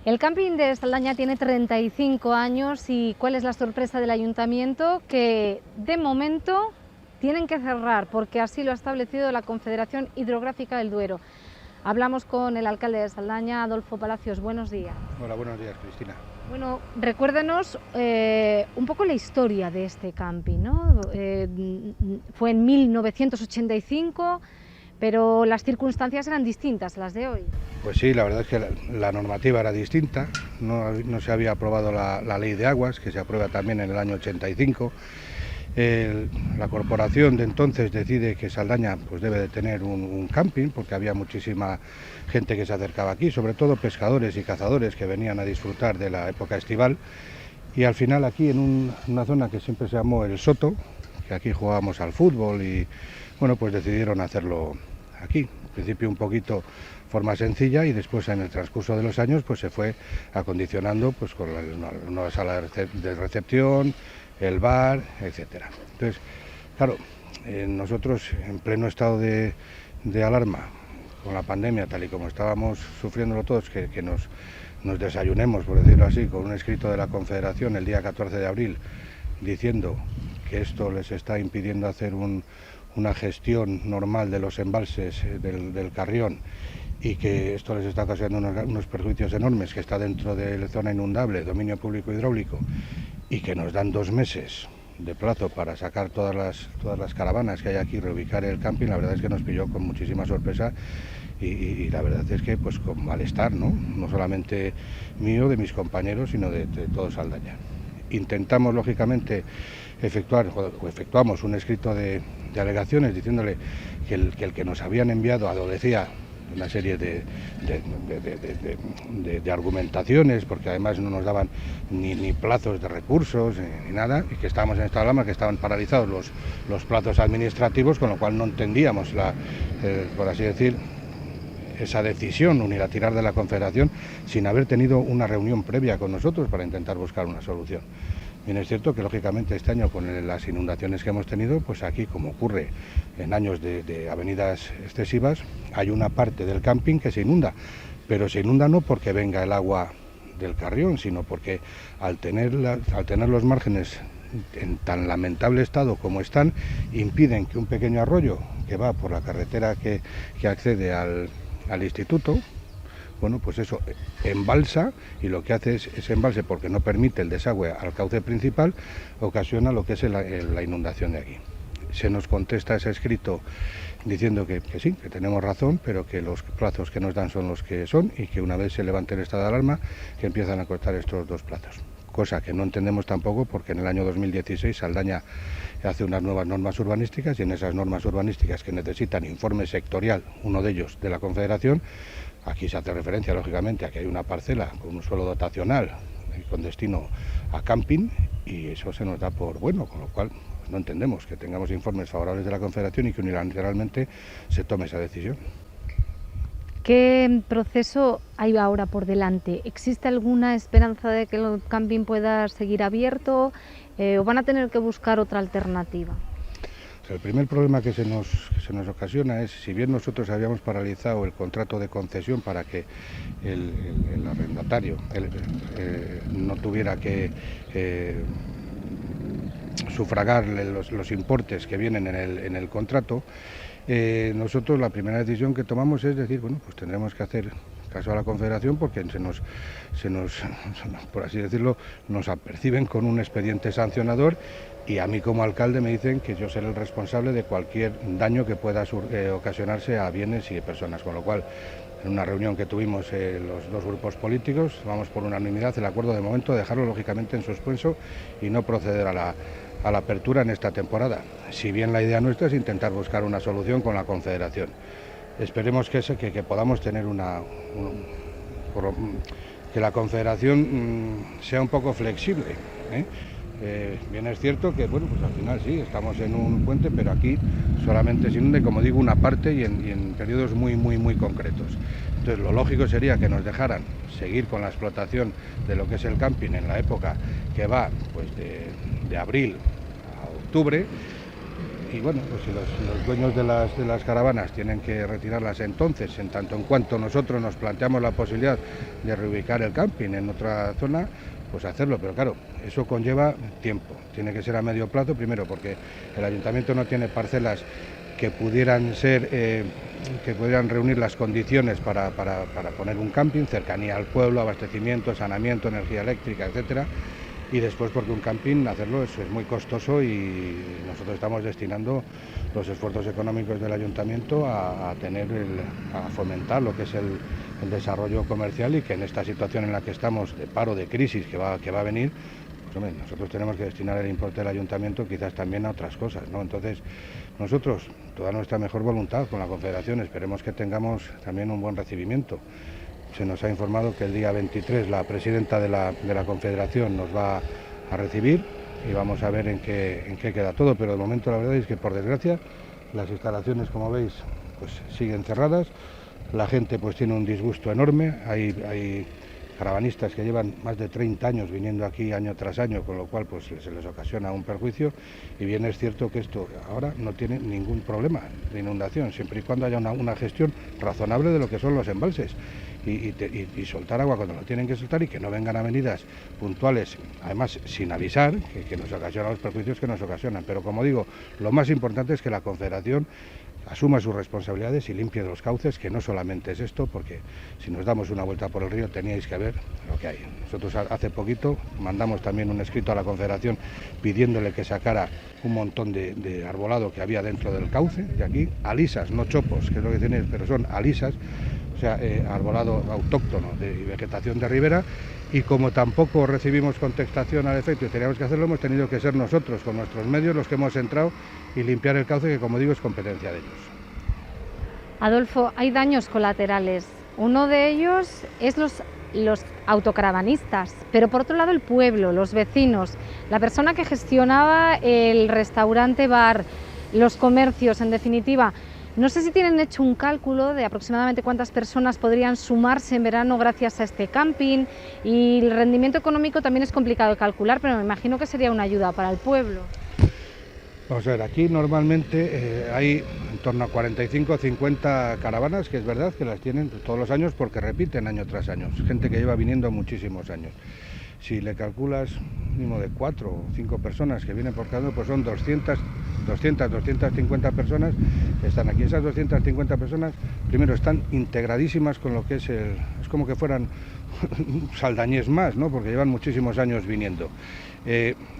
El camping de Saldaña tiene 35 años y ¿cuál es la sorpresa del ayuntamiento? Que de momento tienen que cerrar porque así lo ha establecido la Confederación Hidrográfica del Duero. Hablamos con el alcalde de Saldaña, Adolfo Palacios. Buenos días. Hola, buenos días, Cristina. Bueno, recuérdanos un poco la historia de este camping, ¿no? Fue en 1985, pero las circunstancias eran distintas a las de hoy. Pues sí, la verdad es que la normativa era distinta, no se había aprobado la ley de aguas, que se aprueba también en el año 85. La corporación de entonces decide que Saldaña pues debe de tener un camping, porque había muchísima gente que se acercaba aquí, sobre todo pescadores y cazadores que venían a disfrutar de la época estival. Y al final aquí en una zona que siempre se llamó El Soto, que aquí jugábamos al fútbol y bueno, pues decidieron hacerlo aquí. Al principio un poquito forma sencilla y después en el transcurso de los años pues se fue acondicionando pues con una nueva sala de recepción, el bar, etcétera. Entonces, claro, nosotros en pleno estado de alarma con la pandemia, tal y como estábamos sufriéndolo todos, que nos desayunemos, por decirlo así, con un escrito de la Confederación el día 14 de abril diciendo que esto les está impidiendo hacer una gestión normal de los embalses del Carrión y que esto les está ocasionando unos perjuicios enormes, que está dentro de la zona inundable, dominio público hidráulico, y que nos dan 2 meses de plazo para sacar todas las caravanas que hay aquí, reubicar el camping. La verdad es que nos pilló con muchísima sorpresa y la verdad es que pues con malestar, no solamente mío, de mis compañeros, sino de todo Saldaña. Intentamos lógicamente efectuamos un escrito de alegaciones diciéndole que el que nos habían enviado adolecía una serie de argumentaciones, porque además no nos daban ni plazos de recursos ni nada, y que estábamos en esta alarma, que estaban paralizados los plazos administrativos, con lo cual no entendíamos por así decir, esa decisión unilateral de la Confederación sin haber tenido una reunión previa con nosotros para intentar buscar una solución. Bien, es cierto que lógicamente este año con las inundaciones que hemos tenido, pues aquí, como ocurre en años de avenidas excesivas, hay una parte del camping que se inunda, pero se inunda no porque venga el agua del Carrión, sino porque al tener los márgenes en tan lamentable estado como están, impiden que un pequeño arroyo que va por la carretera que accede al instituto, bueno, pues eso embalsa, y lo que hace es ese embalse, porque no permite el desagüe al cauce principal, ocasiona lo que es la inundación de aquí. Se nos contesta ese escrito diciendo que sí, que tenemos razón, pero que los plazos que nos dan son los que son y que una vez se levante el estado de alarma, que empiezan a cortar estos 2 plazos. Cosa que no entendemos tampoco, porque en el año 2016 Saldaña hace unas nuevas normas urbanísticas, y en esas normas urbanísticas que necesitan informe sectorial, uno de ellos de la Confederación, aquí se hace referencia lógicamente a que hay una parcela con un suelo dotacional con destino a camping, y eso se nos da por bueno, con lo cual no entendemos que tengamos informes favorables de la Confederación y que unilateralmente se tome esa decisión. ¿Qué proceso hay ahora por delante? ¿Existe alguna esperanza de que el camping pueda seguir abierto o van a tener que buscar otra alternativa? El primer problema que se nos ocasiona es, si bien nosotros habíamos paralizado el contrato de concesión para que el arrendatario no tuviera que sufragar los importes que vienen en el contrato, nosotros la primera decisión que tomamos es decir, bueno, pues tendremos que hacer caso a la Confederación, porque por así decirlo, nos aperciben con un expediente sancionador, y a mí como alcalde me dicen que yo seré el responsable de cualquier daño que pueda ocasionarse a bienes y personas, con lo cual en una reunión que tuvimos los 2 grupos políticos, vamos por unanimidad el acuerdo de momento de dejarlo lógicamente en suspenso y no proceder a la apertura en esta temporada, si bien la idea nuestra es intentar buscar una solución con la Confederación. Esperemos que podamos tener que la Confederación sea un poco flexible, bien es cierto que, bueno, pues al final sí, estamos en un puente, pero aquí solamente se inunde, como digo, una parte y en periodos muy concretos. Entonces lo lógico sería que nos dejaran seguir con la explotación de lo que es el camping en la época que va pues de abril a octubre, y bueno, pues si los dueños de las caravanas tienen que retirarlas entonces, en tanto en cuanto nosotros nos planteamos la posibilidad de reubicar el camping en otra zona, pues hacerlo, pero claro, eso conlleva tiempo, tiene que ser a medio plazo, primero porque el ayuntamiento no tiene parcelas que pudieran ser, que pudieran reunir las condiciones para poner un camping, cercanía al pueblo, abastecimiento, saneamiento, energía eléctrica, etcétera. Y después porque un camping hacerlo es muy costoso y nosotros estamos destinando los esfuerzos económicos del ayuntamiento a fomentar lo que es el desarrollo comercial, y que en esta situación en la que estamos de paro, de crisis que va a venir, pues hombre, nosotros tenemos que destinar el importe del ayuntamiento quizás también a otras cosas, ¿no? Entonces nosotros, toda nuestra mejor voluntad con la Confederación, esperemos que tengamos también un buen recibimiento. Se nos ha informado que el día 23 la presidenta de la Confederación nos va a recibir y vamos a ver en qué queda todo, pero de momento la verdad es que, por desgracia, las instalaciones, como veis, pues siguen cerradas, la gente pues tiene un disgusto enorme, hay caravanistas que llevan más de 30 años viniendo aquí año tras año, con lo cual pues se les ocasiona un perjuicio, y bien es cierto que esto ahora no tiene ningún problema de inundación, siempre y cuando haya una gestión razonable de lo que son los embalses. Y soltar agua cuando lo tienen que soltar, y que no vengan avenidas puntuales, además sin avisar, que nos ocasionan los perjuicios que nos ocasionan. Pero como digo, lo más importante es que la Confederación asuma sus responsabilidades y limpie los cauces, que no solamente es esto, porque si nos damos una vuelta por el río teníais que ver lo que hay. Nosotros hace poquito mandamos también un escrito a la Confederación pidiéndole que sacara un montón de arbolado que había dentro del cauce, de aquí, alisas, no chopos, que es lo que tiene, pero son alisas, o sea, arbolado autóctono y vegetación de ribera, y como tampoco recibimos contestación al efecto y teníamos que hacerlo, hemos tenido que ser nosotros, con nuestros medios, los que hemos entrado y limpiar el cauce, que como digo es competencia de ellos. Adolfo, hay daños colaterales. Uno de ellos es los autocaravanistas, pero por otro lado el pueblo, los vecinos, la persona que gestionaba el restaurante bar, los comercios, en definitiva. No sé si tienen hecho un cálculo de aproximadamente cuántas personas podrían sumarse en verano gracias a este camping, y el rendimiento económico también es complicado de calcular, pero me imagino que sería una ayuda para el pueblo. Vamos a ver, aquí normalmente hay en torno a 45 o 50 caravanas, que es verdad que las tienen todos los años porque repiten año tras año, gente que lleva viniendo muchísimos años. Si le calculas mínimo de 4 o 5 personas que vienen por cada uno, pues son 250 personas que están aquí. Esas 250 personas, primero, están integradísimas con lo que es es como que fueran saldañés más, ¿no? Porque llevan muchísimos años viniendo.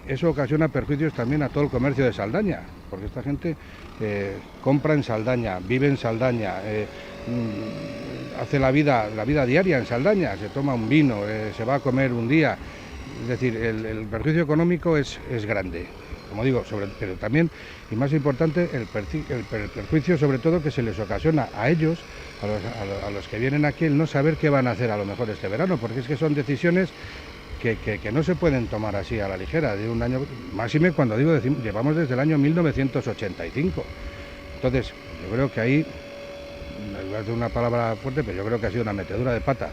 Eso ocasiona perjuicios también a todo el comercio de Saldaña, porque esta gente compra en Saldaña, vive en Saldaña, hace la vida diaria en Saldaña, se toma un vino, se va a comer un día. Es decir, el perjuicio económico es grande, como digo, pero también, y más importante, el perjuicio sobre todo que se les ocasiona a ellos, a los que vienen aquí, el no saber qué van a hacer a lo mejor este verano, porque es que son decisiones que no se pueden tomar así a la ligera, de un año, máxime cuando digo, llevamos desde el año 1985. Entonces, yo creo que ahí, voy a decir una palabra fuerte, pero yo creo que ha sido una metedura de pata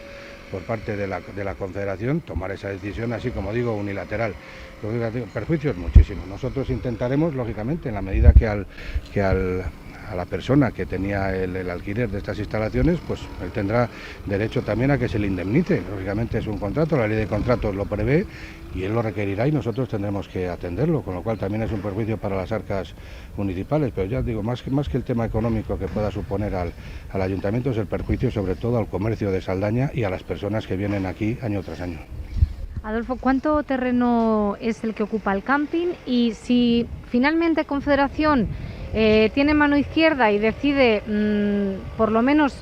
por parte de la Confederación tomar esa decisión así, como digo, unilateral. Perjuicios muchísimos. Nosotros intentaremos, lógicamente, en la medida que a la persona que tenía el alquiler de estas instalaciones, pues él tendrá derecho también a que se le indemnice. Lógicamente es un contrato, la ley de contratos lo prevé y él lo requerirá y nosotros tendremos que atenderlo, con lo cual también es un perjuicio para las arcas municipales. Pero ya digo, más que el tema económico que pueda suponer al ayuntamiento, es el perjuicio sobre todo al comercio de Saldaña y a las personas que vienen aquí año tras año. Adolfo, ¿cuánto terreno es el que ocupa el camping? Y si finalmente Confederación tiene mano izquierda y decide por lo menos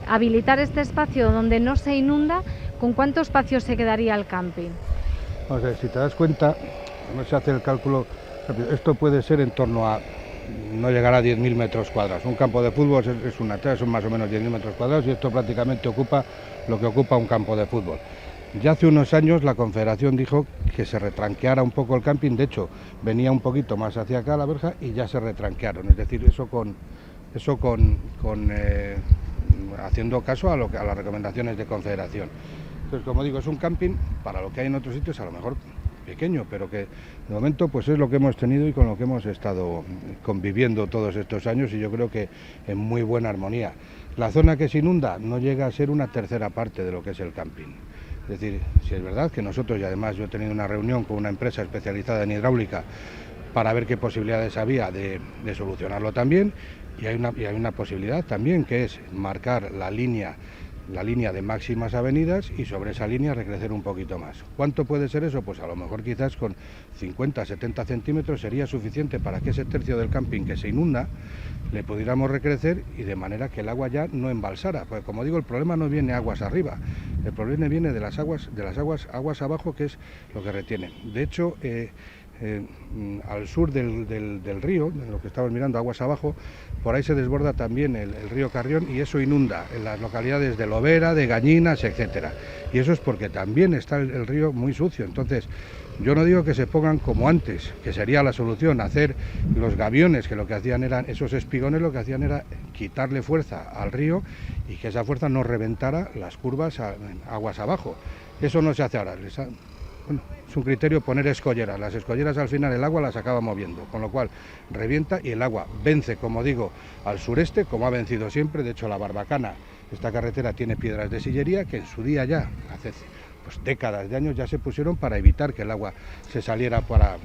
habilitar este espacio donde no se inunda, ¿con cuánto espacio se quedaría el camping? Vamos a ver, si te das cuenta, no se hace el cálculo, esto puede ser en torno a no llegar a 10.000 metros cuadrados. Un campo de fútbol son más o menos 10.000 metros cuadrados y esto prácticamente ocupa lo que ocupa un campo de fútbol. Ya hace unos años la Confederación dijo que se retranqueara un poco el camping, de hecho venía un poquito más hacia acá la verja y ya se retranquearon, es decir, haciendo caso a las recomendaciones de Confederación. Entonces, como digo, es un camping para lo que hay en otros sitios, a lo mejor pequeño, pero que de momento pues es lo que hemos tenido y con lo que hemos estado conviviendo todos estos años, y yo creo que en muy buena armonía. La zona que se inunda no llega a ser una tercera parte de lo que es el camping. Es decir, si es verdad que nosotros, y además yo he tenido una reunión con una empresa especializada en hidráulica para ver qué posibilidades había de solucionarlo también, y hay una posibilidad también, que es marcar la línea de máximas avenidas y sobre esa línea recrecer un poquito más. ¿Cuánto puede ser eso? Pues a lo mejor quizás con 50, 70 centímetros sería suficiente para que ese tercio del camping que se inunda le pudiéramos recrecer, y de manera que el agua ya no embalsara. Porque como digo, el problema no viene aguas arriba, el problema viene de las aguas abajo, que es lo que retienen. De hecho, al sur del río, en lo que estamos mirando, aguas abajo, por ahí se desborda también el río Carrión, y eso inunda en las localidades de Lovera, de Gañinas, etcétera. Y eso es porque también está el río muy sucio. Entonces, yo no digo que se pongan como antes, que sería la solución, hacer los gaviones, que lo que hacían eran, esos espigones lo que hacían era quitarle fuerza al río y que esa fuerza no reventara las curvas aguas abajo. Eso no se hace ahora. Bueno, es un criterio poner escolleras. Las escolleras al final el agua las acaba moviendo, con lo cual revienta y el agua vence, como digo, al sureste, como ha vencido siempre. De hecho, la Barbacana, esta carretera tiene piedras de sillería que en su día ya, hace pues décadas de años, ya se pusieron para evitar que el agua se saliera para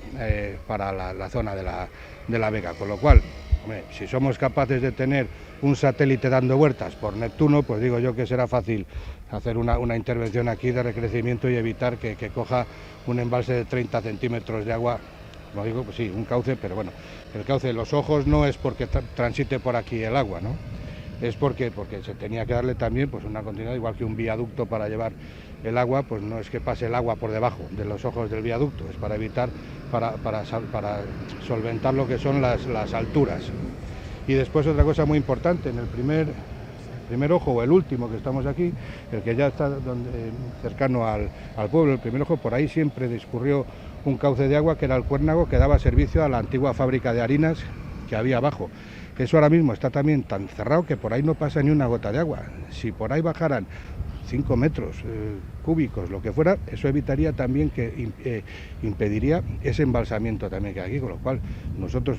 la zona de la Vega. Con lo cual, hombre, si somos capaces de tener un satélite dando vueltas por Neptuno, pues digo yo que será fácil hacer una intervención aquí de recrecimiento y evitar que coja un embalse de 30 centímetros de agua. Como digo, pues sí, un cauce, pero bueno, el cauce de los ojos no es porque transite por aquí el agua, ¿no? Es porque se tenía que darle también pues una continuidad, igual que un viaducto para llevar el agua, pues no es que pase el agua por debajo de los ojos del viaducto, es para evitar, para solventar lo que son las alturas. Y después otra cosa muy importante, en el primer ojo, o el último que estamos aquí, el que ya está cercano al pueblo, el primer ojo, por ahí siempre discurrió un cauce de agua que era el Cuérnago, que daba servicio a la antigua fábrica de harinas que había abajo. Eso ahora mismo está también tan cerrado que por ahí no pasa ni una gota de agua. Si por ahí bajaran 5 metros cúbicos, lo que fuera, eso evitaría también que impediría ese embalsamiento también que hay aquí, con lo cual nosotros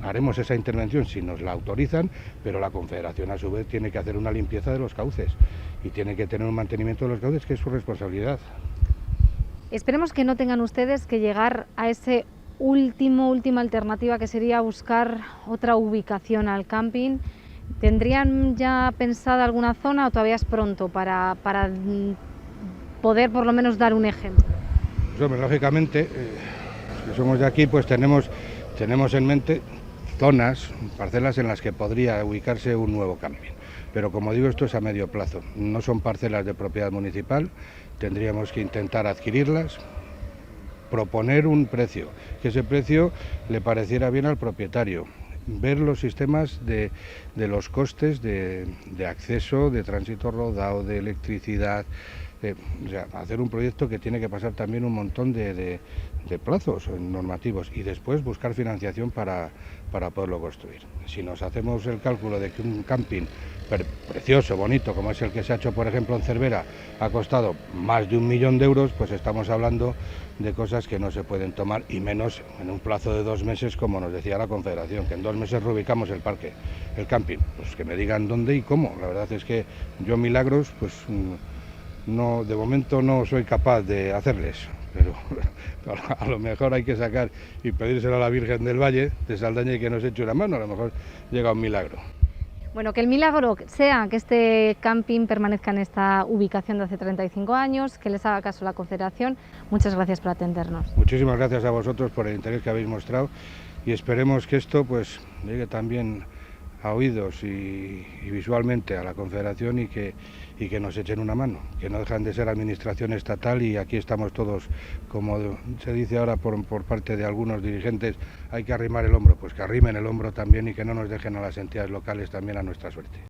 haremos esa intervención si nos la autorizan, pero la Confederación a su vez tiene que hacer una limpieza de los cauces y tiene que tener un mantenimiento de los cauces, que es su responsabilidad. Esperemos que no tengan ustedes que llegar a ese última alternativa, que sería buscar otra ubicación al camping. ¿Tendrían ya pensada alguna zona o todavía es pronto para poder por lo menos dar un ejemplo? Pues hombre, lógicamente, los que somos de aquí, pues tenemos en mente zonas, parcelas en las que podría ubicarse un nuevo camping. Pero como digo, esto es a medio plazo. No son parcelas de propiedad municipal, tendríamos que intentar adquirirlas, proponer un precio, que ese precio le pareciera bien al propietario, ver los sistemas de los costes de acceso, de tránsito rodado, de electricidad, o sea, hacer un proyecto que tiene que pasar también un montón de plazos normativos, y después buscar financiación para poderlo construir. Si nos hacemos el cálculo de que un camping precioso, bonito, como es el que se ha hecho por ejemplo en Cervera, ha costado más de 1 millón de euros, pues estamos hablando de cosas que no se pueden tomar, y menos en un plazo de 2 meses, como nos decía la Confederación, que en 2 meses reubicamos el camping. Pues que me digan dónde y cómo. La verdad es que yo milagros, pues no, de momento no soy capaz de hacerles, pero a lo mejor hay que sacar y pedírselo a la Virgen del Valle de Saldaña y que nos eche una mano, a lo mejor llega un milagro. Bueno, que el milagro sea que este camping permanezca en esta ubicación de hace 35 años, que les haga caso la Confederación. Muchas gracias por atendernos. Muchísimas gracias a vosotros por el interés que habéis mostrado, y esperemos que esto pues llegue también a oídos y visualmente a la Confederación, y que nos echen una mano, que no dejan de ser administración estatal, y aquí estamos todos, como se dice ahora por parte de algunos dirigentes, hay que arrimar el hombro, pues que arrimen el hombro también y que no nos dejen a las entidades locales también a nuestra suerte.